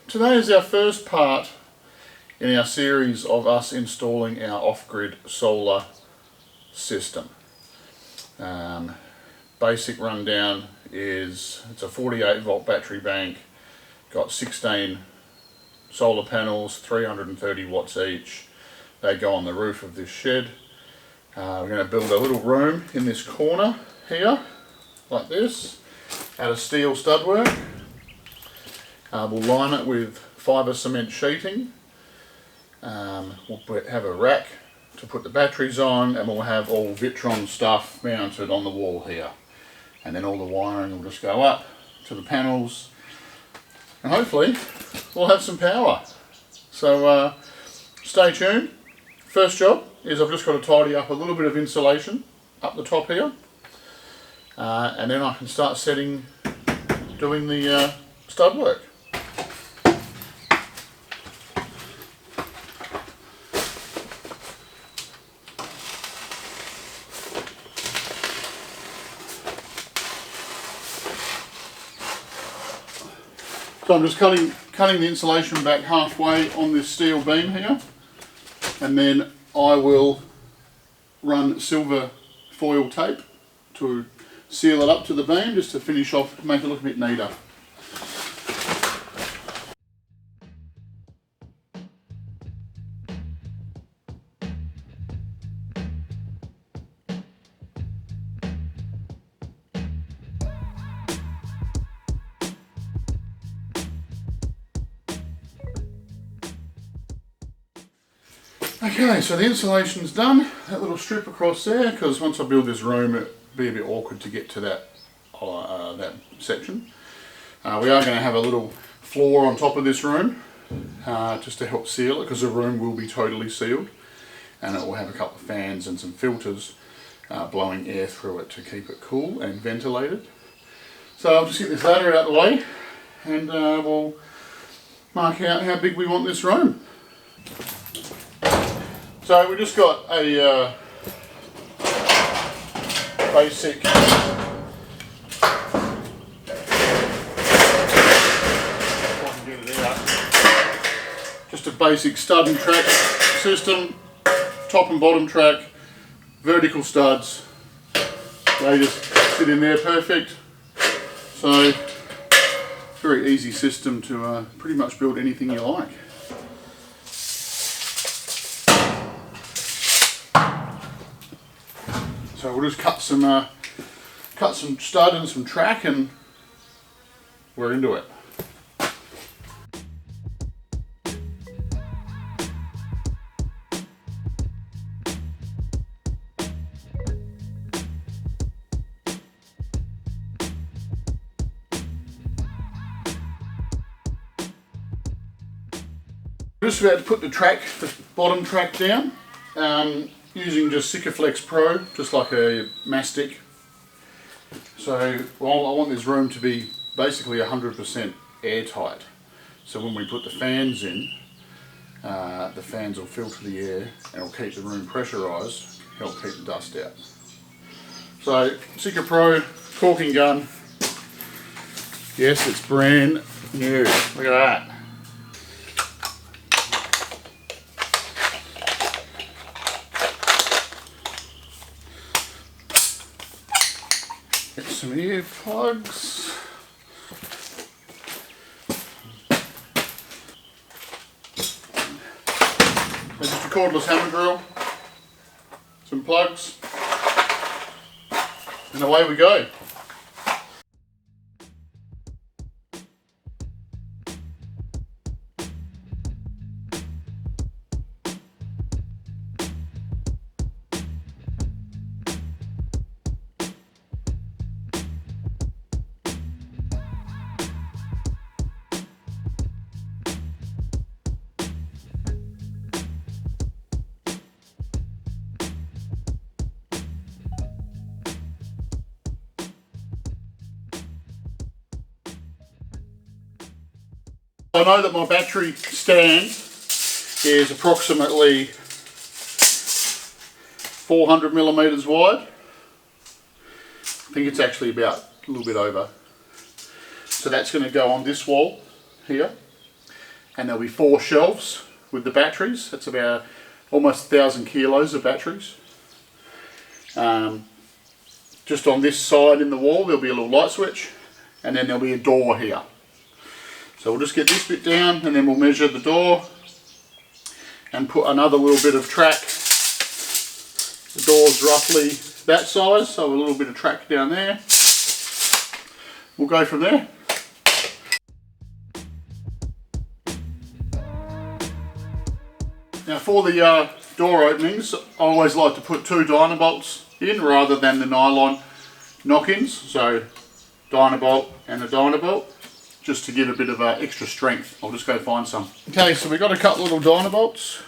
today is our first part in our series of us installing our off-grid solar system. Basic rundown is it's a 48 volt battery bank, got 16 solar panels, 330 watts each. They go on the roof of this shed. We're going to build a little room in this corner here, like this, out of steel stud-work. We'll line it with fibre cement sheeting. We'll have a rack to put the batteries on, and we'll have all Vitron stuff mounted on the wall here. And then all the wiring will just go up to the panels, and hopefully we'll have some power. So stay tuned. First job is I've just got to tidy up a little bit of insulation up the top here, and then I can start doing the stud work. So I'm just cutting the insulation back halfway on this steel beam here, and then I will run silver foil tape to seal it up to the beam, just to finish off, make it look a bit neater. Okay, so the insulation's done, that little strip across there, because once I build this room it'd be a bit awkward to get to that section. We are going to have a little floor on top of this room, just to help seal it, because the room will be totally sealed, and it will have a couple of fans and some filters blowing air through it to keep it cool and ventilated. So I'll just get this ladder out of the way, and we'll mark out how big we want this room. So we just got a basic just a basic stud and track system, top and bottom track, vertical studs. They just sit in there perfect. So very easy system to pretty much build anything you like. So we'll just cut some stud and some track, and we're into it. We're just about to put the bottom track down. Using just Sikaflex Pro, just like a mastic. So I want this room to be basically 100% airtight. So when we put the fans in, the fans will filter the air and will keep the room pressurised, help keep the dust out. So Sika Pro caulking gun. Yes, it's brand new. Look at that. Get some ear plugs. There's just a cordless hammer drill, some plugs, and away we go. I know that my battery stand is approximately 400 millimeters wide. I think it's actually about a little bit over. So that's going to go on this wall here. and there'll be 4 shelves with the batteries. That's about almost 1,000 kilos of batteries. Just on this side in the wall there'll be a little light switch, and then there'll be a door here. So we'll just get this bit down and then we'll measure the door and put another little bit of track. The door's roughly that size, so a little bit of track down there. We'll go from there. Now for the door openings, I always like to put 2 Dynabolts in rather than the nylon knock-ins. So Dynabolt and a Dynabolt, just to give a bit of extra strength. I'll just go find some. Okay, so we've got a couple little Dynabolts.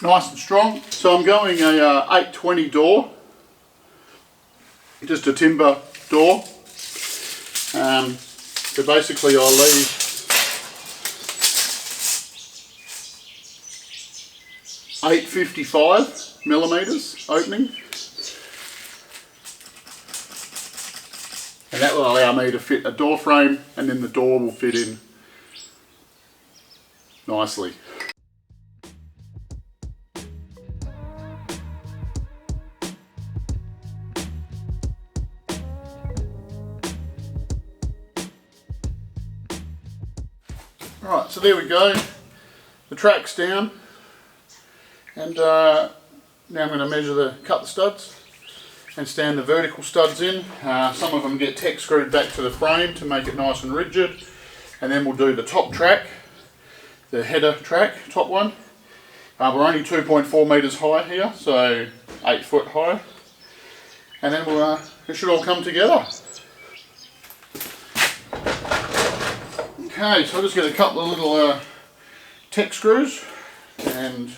Nice and strong. So I'm going a 820 door, just a timber door. So basically I'll leave 855 millimeters opening, and that will allow me to fit a door frame, and then the door will fit in nicely. Alright, so there we go, the track's down, and now I'm going to cut the studs and stand the vertical studs in. Some of them get tech screwed back to the frame to make it nice and rigid, and then we'll do the top track, the header track, top one. We're only 2.4 metres high here, so 8 foot high, and then it should all come together. Okay, so I'll just get a couple of little tech screws and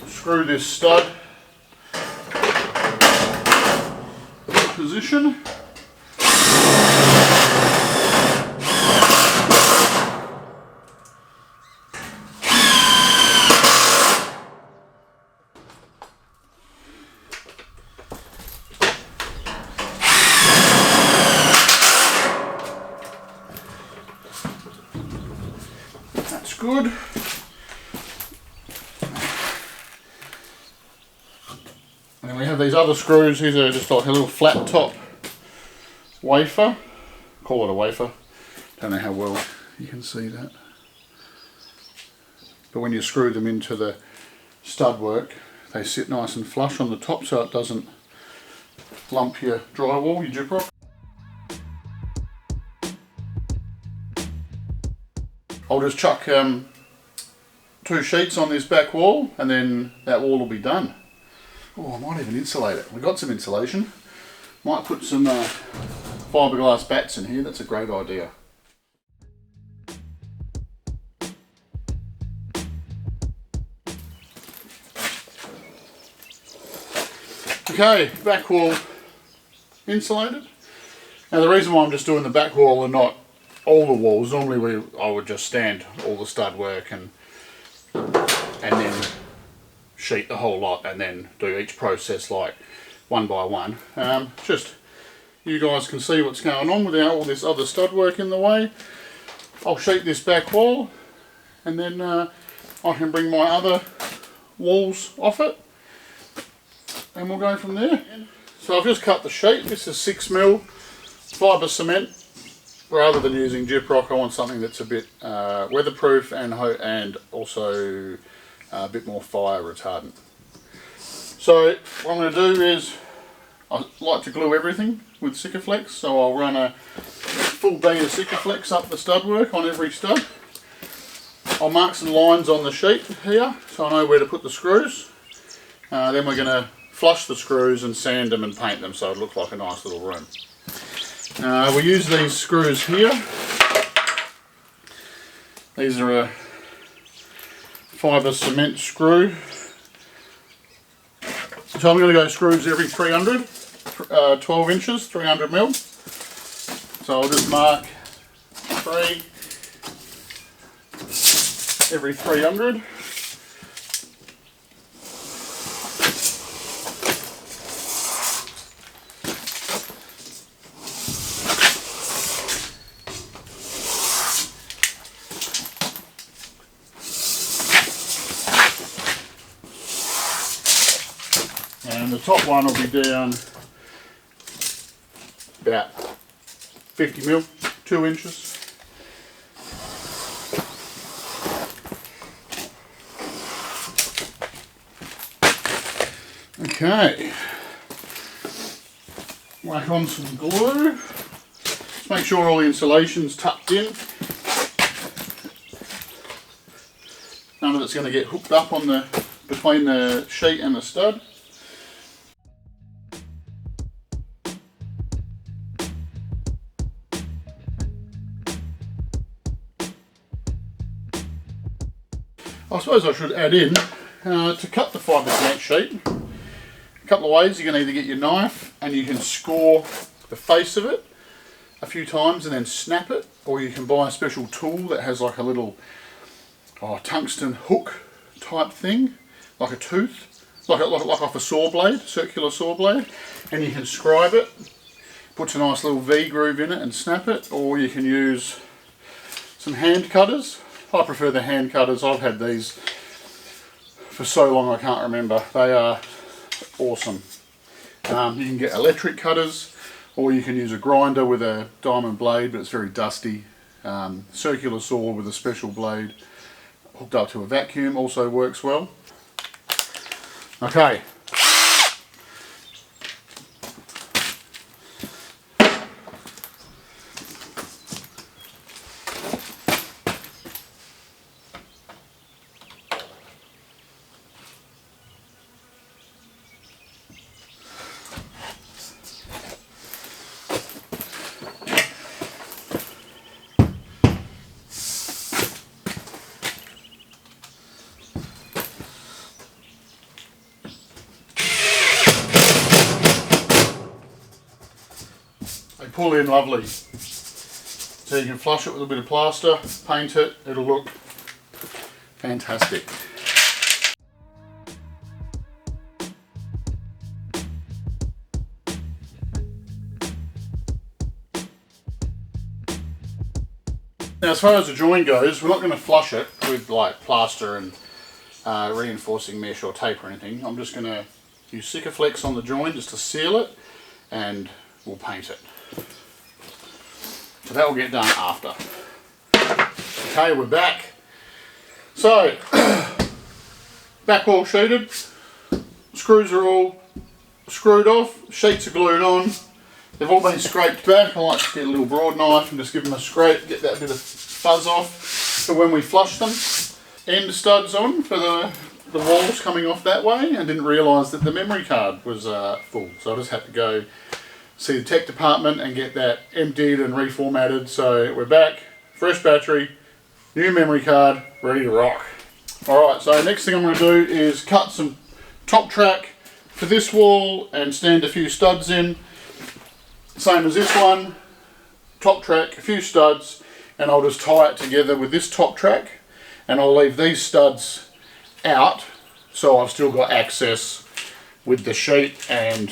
screw this stud in position. That's good. And then we have these other screws. These are just like a little flat top wafer. Call it a wafer. Don't know how well you can see that. But when you screw them into the stud work, they sit nice and flush on the top so it doesn't lump your drywall, your gyprock. I'll just chuck 2 sheets on this back wall, and then that wall will be done. Oh, I might even insulate it. We've got some insulation. Might put some fiberglass bats in here. That's a great idea. Okay, back wall insulated. Now the reason why I'm just doing the back wall and not all the walls, normally I would just stand all the stud work and then sheet the whole lot and then do each process like one by one. Just you guys can see what's going on without all this other stud work in the way. I'll sheet this back wall, and then I can bring my other walls off it, and we'll go from there. So I've just cut the sheet. This is 6mm fibre cement. Rather than using gyprock, I want something that's a bit weatherproof and also a bit more fire retardant. So what I'm going to do is, I like to glue everything with Sikaflex, so I'll run a full bead of Sikaflex up the stud work on every stud. I'll mark some lines on the sheet here so I know where to put the screws. Then we're going to flush the screws and sand them and paint them so it looks like a nice little room. We use these screws here. These are a fibre cement screw. So I'm going to go screws every 300, 12 inches, 300 mil. So I'll just mark 3, every 300. And the top one will be down about 50 mil, 2 inches. Okay, whack on some glue. Just make sure all the insulation's tucked in. None of it's going to get hooked up on between the sheet and the stud. I suppose I should add in, to cut the fiberglass sheet, a couple of ways. You can either get your knife and you can score the face of it a few times and then snap it, or you can buy a special tool that has like a little tungsten hook type thing, like a tooth, like off a saw blade, circular saw blade, and you can scribe it, puts a nice little V groove in it and snap it, or you can use some hand cutters. I prefer the hand cutters. I've had these for so long I can't remember. They are awesome. You can get electric cutters, or you can use a grinder with a diamond blade, but it's very dusty. Circular saw with a special blade hooked up to a vacuum also works well. Okay. They pull in lovely. So you can flush it with a bit of plaster, paint it, it'll look fantastic. Now as far as the join goes, we're not going to flush it with like plaster and reinforcing mesh or tape or anything. I'm just going to use Sikaflex on the join just to seal it, and we'll paint it. So that will get done after. Okay, we're back. So, back wall sheeted, screws are all screwed off, sheets are glued on, they've all been scraped back. I like to get a little broad knife and just give them a scrape, get that bit of fuzz off for when we flush them. End studs on for the walls coming off that way, and didn't realise that the memory card was full, so I just had to go see the tech department and get that emptied and reformatted. So we're back, fresh battery, new memory card, ready to rock. Alright, so next thing I'm going to do is cut some top track for this wall and stand a few studs in, same as this one, top track, a few studs, and I'll just tie it together with this top track, and I'll leave these studs out so I've still got access with the sheet and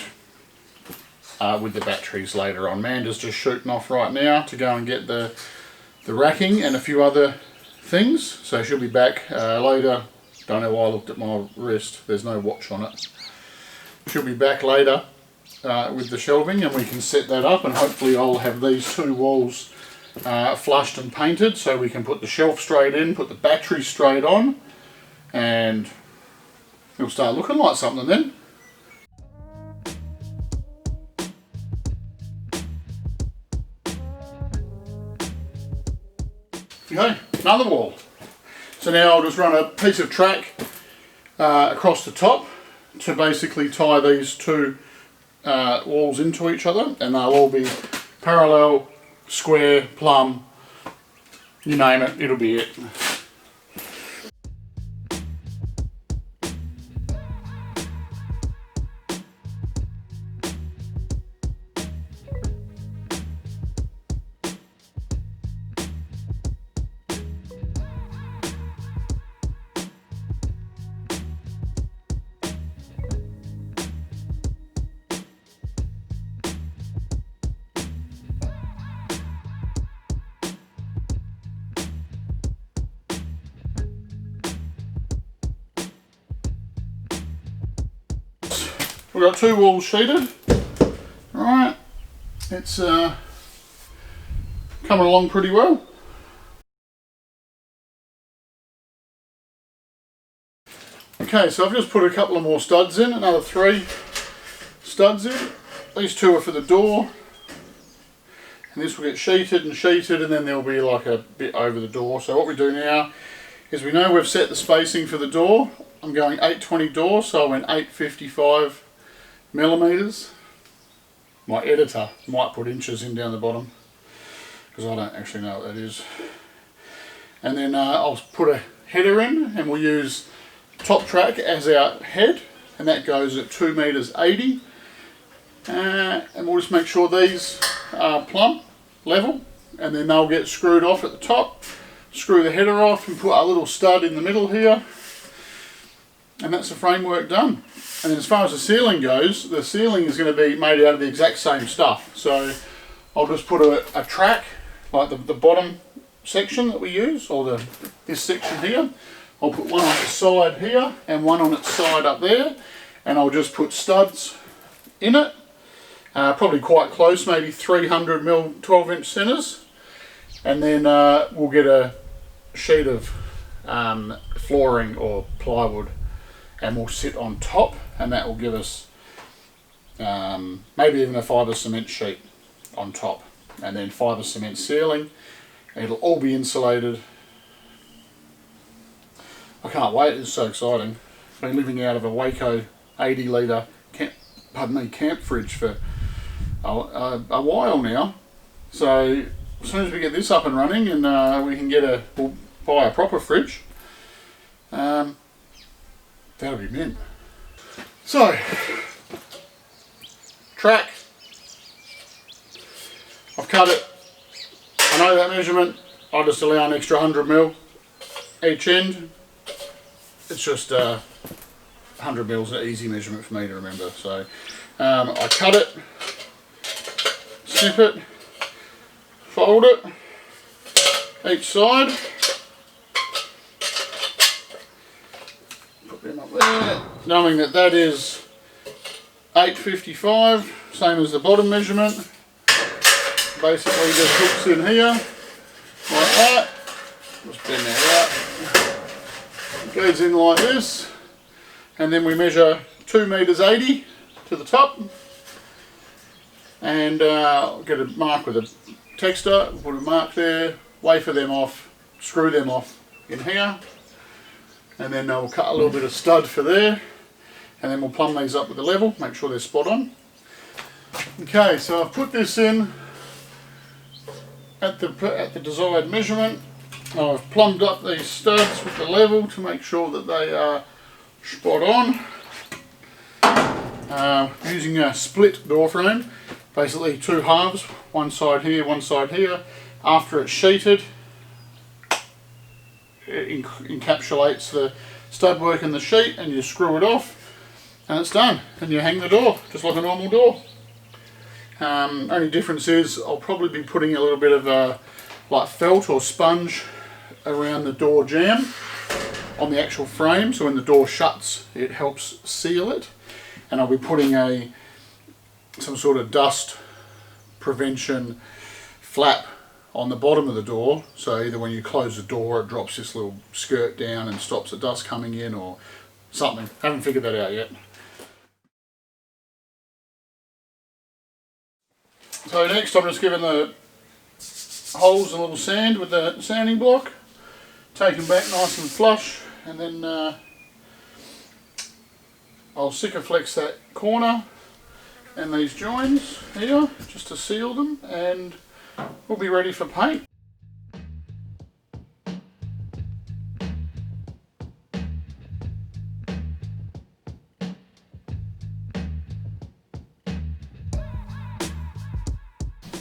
with the batteries later on. Amanda's just shooting off right now to go and get the racking and a few other things, so she'll be back later. Don't know why I looked at my wrist, there's no watch on it. She'll be back later with the shelving, and we can set that up, and hopefully I'll have these two walls flushed and painted so we can put the shelf straight in, put the battery straight on, and it'll start looking like something then. Okay, another wall. So now I'll just run a piece of track across the top to basically tie these two walls into each other, and they'll all be parallel, square, plumb, you name it, it'll be it. We've got 2 walls sheeted. Alright, it's coming along pretty well. Okay, so I've just put a couple of more studs in, another 3 studs in. These 2 are for the door. And this will get sheeted, and then there'll be like a bit over the door. So what we do now is we know we've set the spacing for the door. I'm going 820 door, so I went 855 millimeters. My editor might put inches in down the bottom because I don't actually know what that is. And then I'll put a header in, and we'll use top track as our head, and that goes at 2 meters 80. And we'll just make sure these are plumb, level, and then they'll get screwed off at the top. Screw the header off and put a little stud in the middle here, and that's the framework done. And then as far as the ceiling goes, the ceiling is going to be made out of the exact same stuff. So I'll just put a track, like the bottom section that we use, or this section here. I'll put one on its side here and one on its side up there, and I'll just put studs in it, probably quite close, maybe 300 mil 12-inch centers, and then we'll get a sheet of flooring or plywood, and we'll sit on top, and that will give us maybe even a fibre cement sheet on top, and then fibre cement ceiling. It'll all be insulated. I can't wait, it's so exciting. Been living out of a Waco 80 litre camp fridge for a while now. So as soon as we get this up and running, and we can we'll buy a proper fridge, that'll be mint. So, track, I've cut it. I know that measurement. I'll just allow an extra 100 mil each end. It's just 100 mil is an easy measurement for me to remember. So I cut it, snip it, fold it each side, put them up there, knowing that that is 855, same as the bottom measurement. Basically just hooks in here, like that, just bend that out, goes in like this, and then we measure 2 meters 80 to the top, and get a mark with a texter, put a mark there, wafer them off, screw them off in here, and then we'll cut a little bit of stud for there, and then we'll plumb these up with the level, make sure they're spot on. Okay, so I've put this in at the desired measurement. I've plumbed up these studs with the level to make sure that they are spot on. Using a split door frame, basically 2 halves, one side here, one side here. After it's sheeted, it encapsulates the stud work in the sheet, and you screw it off, and it's done. And you hang the door, just like a normal door. Only difference is I'll probably be putting a little bit of like felt or sponge around the door jamb on the actual frame, so when the door shuts it helps seal it. And I'll be putting some sort of dust prevention flap on the bottom of the door, so either when you close the door it drops this little skirt down and stops the dust coming in or something. Haven't figured that out yet. So next I'm just giving the holes a little sand with the sanding block, take them back nice and flush, and then I'll Sikaflex that corner and these joins here just to seal them, and we'll be ready for paint.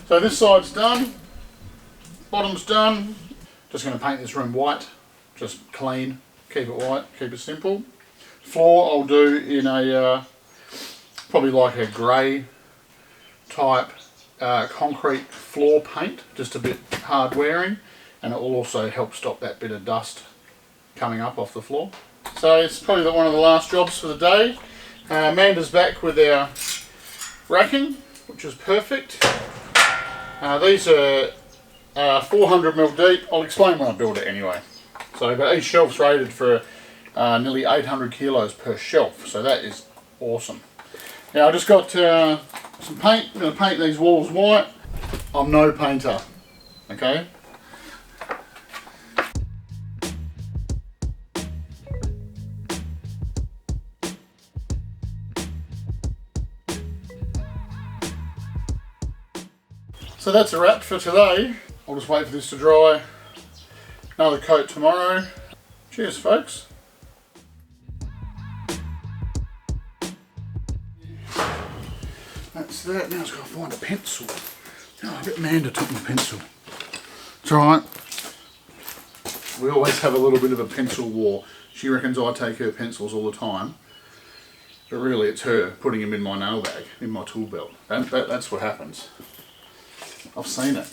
So this side's done, bottom's done. Just going to paint this room white, just clean, keep it white, keep it simple. Floor I'll do in a, probably like a grey type concrete floor paint, just a bit hard wearing, and it will also help stop that bit of dust coming up off the floor. So it's probably one of the last jobs for the day. Amanda's back with our racking, which is perfect. These are 400mm deep. I'll explain when I build it anyway. So, but each shelf's rated for nearly 800 kilos per shelf, so that is awesome. Now I just got some paint. I'm going to paint these walls white. I'm no painter, okay? So that's a wrap for today. I'll just wait for this to dry. Another coat tomorrow. Cheers, folks. That's that. Now I've got to find a pencil. Oh, I bet Amanda took my pencil. It's alright. We always have a little bit of a pencil war. She reckons I take her pencils all the time. But really it's her putting them in my nail bag, in my tool belt. That's what happens. I've seen it.